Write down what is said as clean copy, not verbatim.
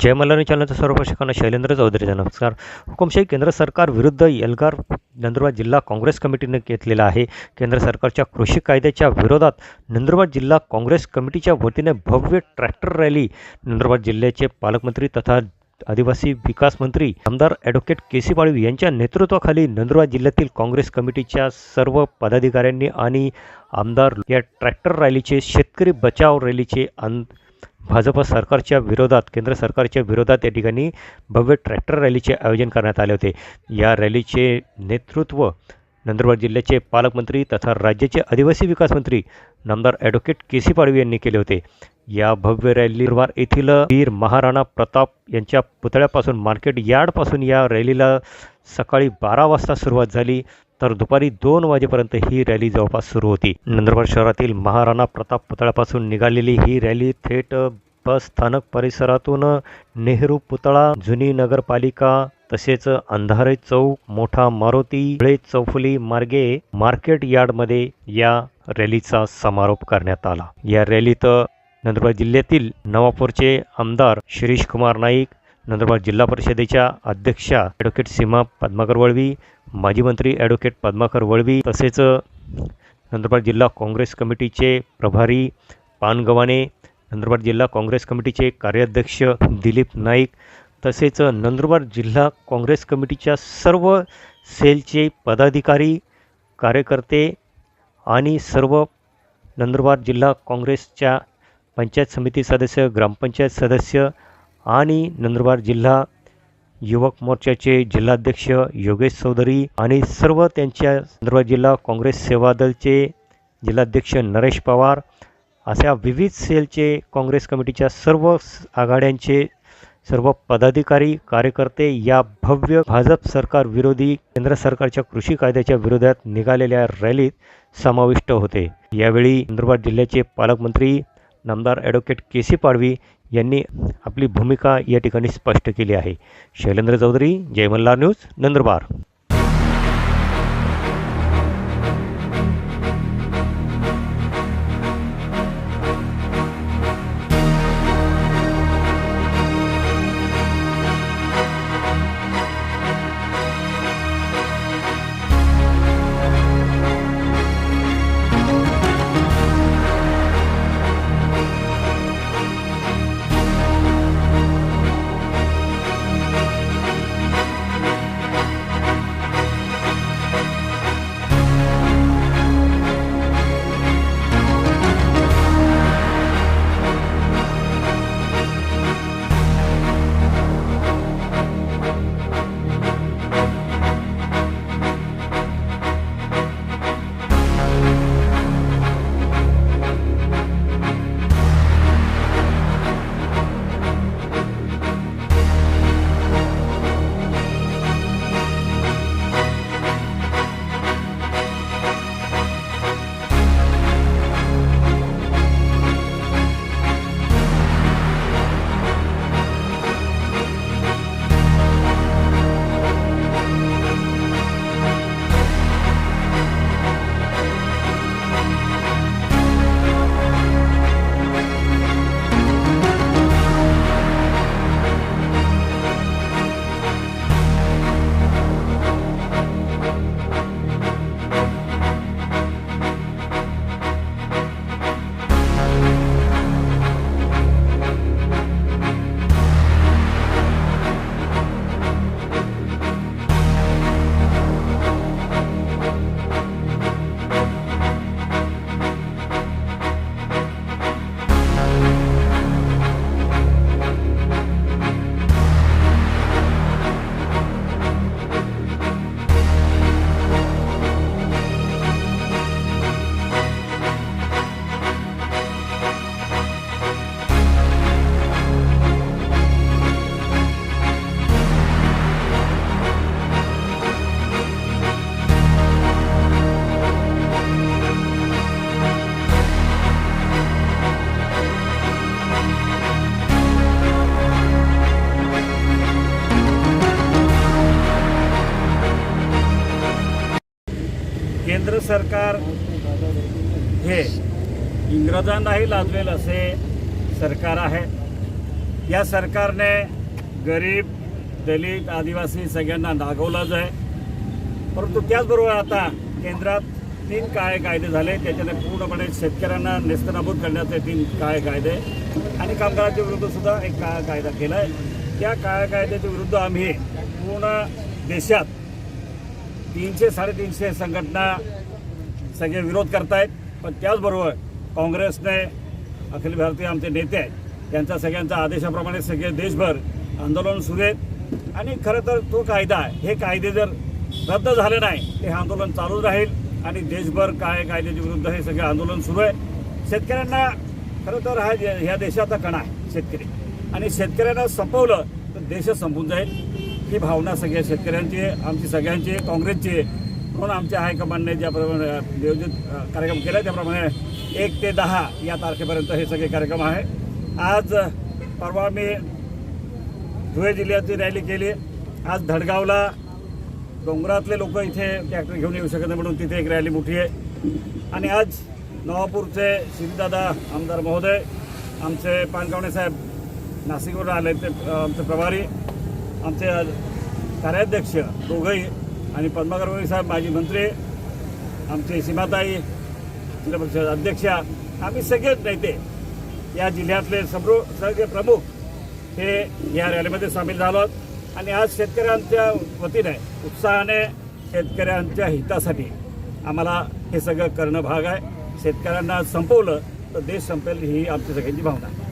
जय मल्हारी चॅनलच्या सर्व प्रेक्षकांना शैलेंद्र चौधरीचा नमस्कार. हुकुमशाही केंद्र सरकार विरुद्ध एल्गार नंदुरबार जिल्हा काँग्रेस कमिटीने घेतलेला आहे. केंद्र सरकारच्या कृषी कायद्याच्या विरोधात नंदुरबार जिल्हा काँग्रेस कमिटीच्या वतीने भव्य ट्रॅक्टर रॅली नंदुरबार जिल्ह्याचे पालकमंत्री तथा आदिवासी विकास मंत्री आमदार ॲडव्होकेट के.सी. पाडवी यांच्या नेतृत्वाखाली नंदुरबार जिल्ह्यातील काँग्रेस कमिटीच्या सर्व पदाधिकाऱ्यांनी आणि आमदार या ट्रॅक्टर रॅलीचे शेतकरी बचाव रॅलीचे भाजप सरकारच्या विरोधात केंद्र सरकारच्या विरोधात या ठिकाणी भव्य ट्रॅक्टर रॅलीचे आयोजन करण्यात आले होते. या रॅलीचे नेतृत्व नंदुरबार जिल्ह्याचे पालकमंत्री तथा राज्याचे आदिवासी विकास मंत्री नामदार ॲडव्होकेट के.सी. पाडवी यांनी केले होते. या भव्य रॅली नंदुरबार येथील वीर महाराणा प्रताप यांच्या पुतळ्यापासून मार्केट यार्डपासून या रॅलीला सकाळी 12 वाजता सुरुवात झाली तर दुपारी 2 वाजेपर्यंत ही रॅली जवळपास सुरू होती. नंदुरबार शहरातील महाराणा प्रताप पुतळ्यापासून निघालेली ही रॅली थेट बस स्थानक परिसरातून नेहरू पुतळा, जुनी नगरपालिका तसेच अंधारे चौक, मोठा मारुती, धुळे चौफुली मार्गे मार्केट यार्डमध्ये या रॅलीचा समारोप करण्यात आला. या रॅलीत नंदुरबार जिल्ह्यातील नवापूरचे आमदार शिरीष कुमार नाईक, नंदुरबार जिल्हा परिषदेच्या अध्यक्षा ॲडव्होकेट सीमा पद्माकर वळवी, माजी मंत्री ॲडव्होकेट पद्माकर वळवी तसेच नंदुरबार जिल्हा काँग्रेस कमिटीचे प्रभारी पानगव्हाणे, नंदुरबार जिल्हा काँग्रेस कमिटीचे कार्याध्यक्ष दिलीप नाईक तसेच नंदुरबार जिल्हा काँग्रेस कमिटीच्या सर्व सेलचे पदाधिकारी, कार्यकर्ते आणि सर्व नंदुरबार जिल्हा काँग्रेसच्या पंचायत समिती सदस्य, ग्रामपंचायत सदस्य आणि नंदुरबार जिल्हा युवक मोर्चाचे जिल्हाध्यक्ष योगेश चौधरी आणि सर्व त्यांच्या नंदुरबार जिल्हा काँग्रेस सेवा दलचे जिल्हाध्यक्ष नरेश पवार अशा विविध सेलचे काँग्रेस कमिटीच्या सर्व आघाड्यांचे सर्व पदाधिकारी, कार्यकर्ते या भव्य भाजप सरकार विरोधी केंद्र सरकारच्या कृषी कायद्याच्या विरोधात निघालेल्या रॅलीत समाविष्ट होते. यावेळी नंदुरबार जिल्ह्याचे पालकमंत्री नामदार ॲडव्होकेट के.सी. पाडवी यांनी आपली भूमिका या ठिकाणी स्पष्ट केली आहे. शैलेंद्र चौधरी, जय मल्हार न्यूज, नंदुरबार. केंद्र सरकार हे इंग्रजांनाही लाजवेल असे सरकार आहे. या सरकारने गरीब, दलित, आदिवासी सगळ्यांना नागवलंच आहे. परंतु त्याचबरोबर आता केंद्रात 3 काळे कायदे झाले. त्याच्याने पूर्णपणे शेतकऱ्यांना नेस्तनाबूत करण्याचे 3 काळे कायदे आणि कामगारांच्या विरुद्ध सुद्धा एक काळा कायदा केला आहे. त्या काळ्या कायद्याच्या विरुद्ध आम्ही पूर्ण देशात 300-350 संघटना सगळे विरोध करतायत. पण त्याचबरोबर काँग्रेसने, अखिल भारतीय आमचे नेते आहेत, त्यांच्या सगळ्यांच्या आदेशाप्रमाणे सगळे देशभर आंदोलन सुरू आहेत. आणि खरं तर तो कायदा, हे कायदे जर रद्द झाले नाही हे आंदोलन चालूच राहील आणि देशभर काय कायद्याच्या विरुद्ध हे सगळे आंदोलन सुरू आहे. शेतकऱ्यांना खरं तर ह्या देशाचा कणा आहे शेतकरी, आणि शेतकऱ्यांना संपवलं तर देश संपून जाईल. ही भावना सगळ्या शेतकऱ्यांची आहे, आमची सगळ्यांची आहे, काँग्रेसची आहे. म्हणून आमच्या हायकमांडने ज्याप्रमाणे नियोजित कार्यक्रम केला त्याप्रमाणे 1 ते 10 या तारखेपर्यंत हे सगळे कार्यक्रम आहे. आज परवा मी धुळे जिल्ह्याची रॅली केली. आज धडगावला डोंगरातले लोक इथे ट्रॅक्टर घेऊन येऊ शकत नाही म्हणून तिथे एक रॅली मोठी आहे. आणि आज नवापूरचे श्रीदादा आमदार महोदय, आमचे पानगावणे साहेब नाशिकवरून आले, ते आमचे प्रभारी, आमचे कार्याध्यक्ष दोघंही, आणि पद्माकर साहेब माजी मंत्री, आमचे सीमाताई जिल्हा परिषद अध्यक्षा, आम्ही सगळेच नेते या जिल्ह्यातले सगळे प्रमुख हे या रॅलीमध्ये सामील झालो आहोत. आणि आज शेतकऱ्यांच्या वतीने उत्साहाने शेतकऱ्यांच्या हितासाठी आम्हाला हे सगळं करणं भाग आहे. शेतकऱ्यांना संपवलं तर देश संपेल ही आमची सगळ्यांची भावना आहे.